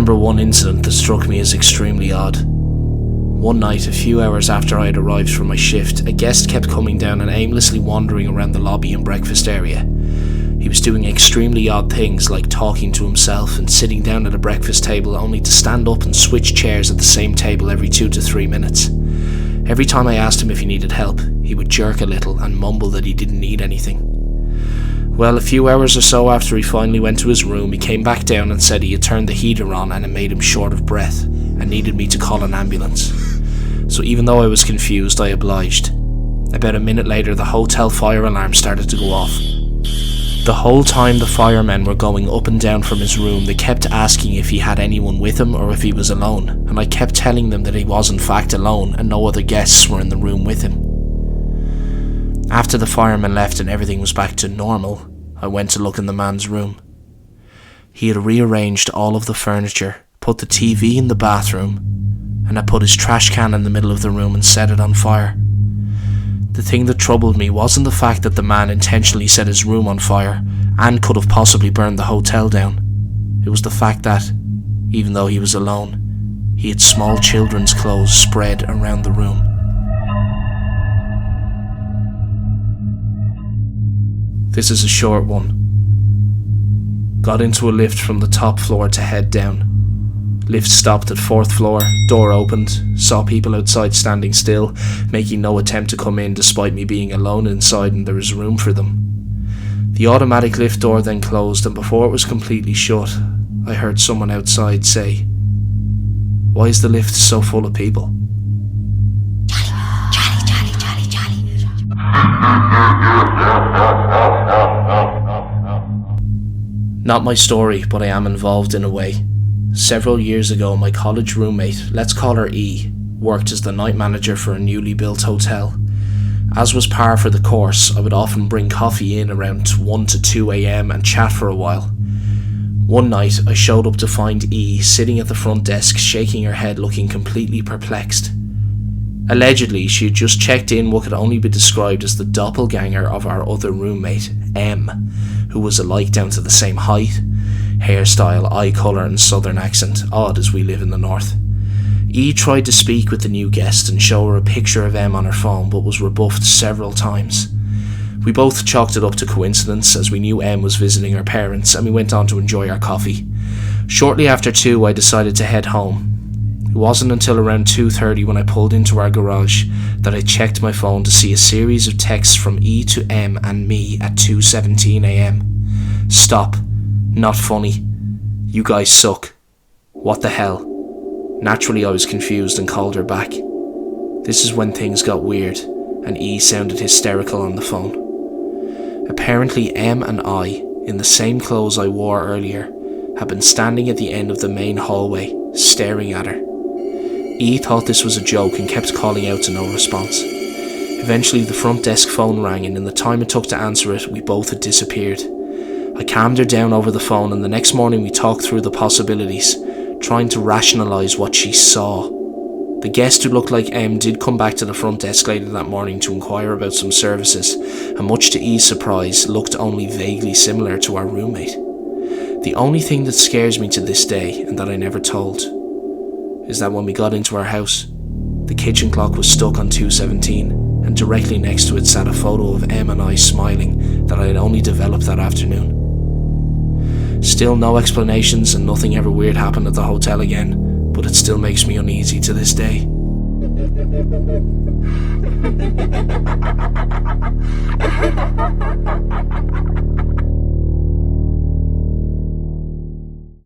remember one incident that struck me as extremely odd. One night, a few hours after I had arrived for my shift, a guest kept coming down and aimlessly wandering around the lobby and breakfast area. He was doing extremely odd things like talking to himself and sitting down at a breakfast table only to stand up and switch chairs at the same table every 2 to 3 minutes. Every time I asked him if he needed help, he would jerk a little and mumble that he didn't need anything. Well, a few hours or so after he finally went to his room, he came back down and said he had turned the heater on and it made him short of breath and needed me to call an ambulance. So even though I was confused, I obliged. About a minute later, the hotel fire alarm started to go off. The whole time the firemen were going up and down from his room, they kept asking if he had anyone with him or if he was alone, and I kept telling them that he was in fact alone and no other guests were in the room with him. After the firemen left and everything was back to normal, I went to look in the man's room. He had rearranged all of the furniture, put the TV in the bathroom, and had put his trash can in the middle of the room and set it on fire. The thing that troubled me wasn't the fact that the man intentionally set his room on fire and could have possibly burned the hotel down. It was the fact that, even though he was alone, he had small children's clothes spread around the room. This is a short one. Got into a lift from the top floor to head down. Lift stopped at 4th floor, door opened, saw people outside standing still, making no attempt to come in despite me being alone inside and there was room for them. The automatic lift door then closed, and before it was completely shut, I heard someone outside say, "Why is the lift so full of people?" Not my story, but I am involved in a way. Several years ago, my college roommate, let's call her E, worked as the night manager for a newly built hotel. As was par for the course, I would often bring coffee in around 1 to 2 a.m. and chat for a while. One night, I showed up to find E sitting at the front desk, shaking her head, looking completely perplexed. Allegedly, she had just checked in what could only be described as the doppelganger of our other roommate, M, who was alike down to the same height, hairstyle, eye colour and southern accent, odd as we live in the north. E tried to speak with the new guest and show her a picture of M on her phone, but was rebuffed several times. We both chalked it up to coincidence, as we knew M was visiting her parents, and we went on to enjoy our coffee. Shortly after 2, I decided to head home. It wasn't until around 2:30 when I pulled into our garage that I checked my phone to see a series of texts from E to M and me at 2:17 a.m. "Stop. Not funny. You guys suck. What the hell?" Naturally, I was confused and called her back. This is when things got weird, and E sounded hysterical on the phone. Apparently, M and I, in the same clothes I wore earlier, had been standing at the end of the main hallway, staring at her. E thought this was a joke and kept calling out to no response. Eventually, the front desk phone rang, and in the time it took to answer it, we both had disappeared. I calmed her down over the phone, and the next morning we talked through the possibilities, trying to rationalise what she saw. The guest who looked like M did come back to the front desk later that morning to inquire about some services, and much to E's surprise, looked only vaguely similar to our roommate. The only thing that scares me to this day, and that I never told, is that when we got into our house, the kitchen clock was stuck on 2:17, and directly next to it sat a photo of M and I smiling that I had only developed that afternoon. Still no explanations, and nothing ever weird happened at the hotel again, but it still makes me uneasy to this day.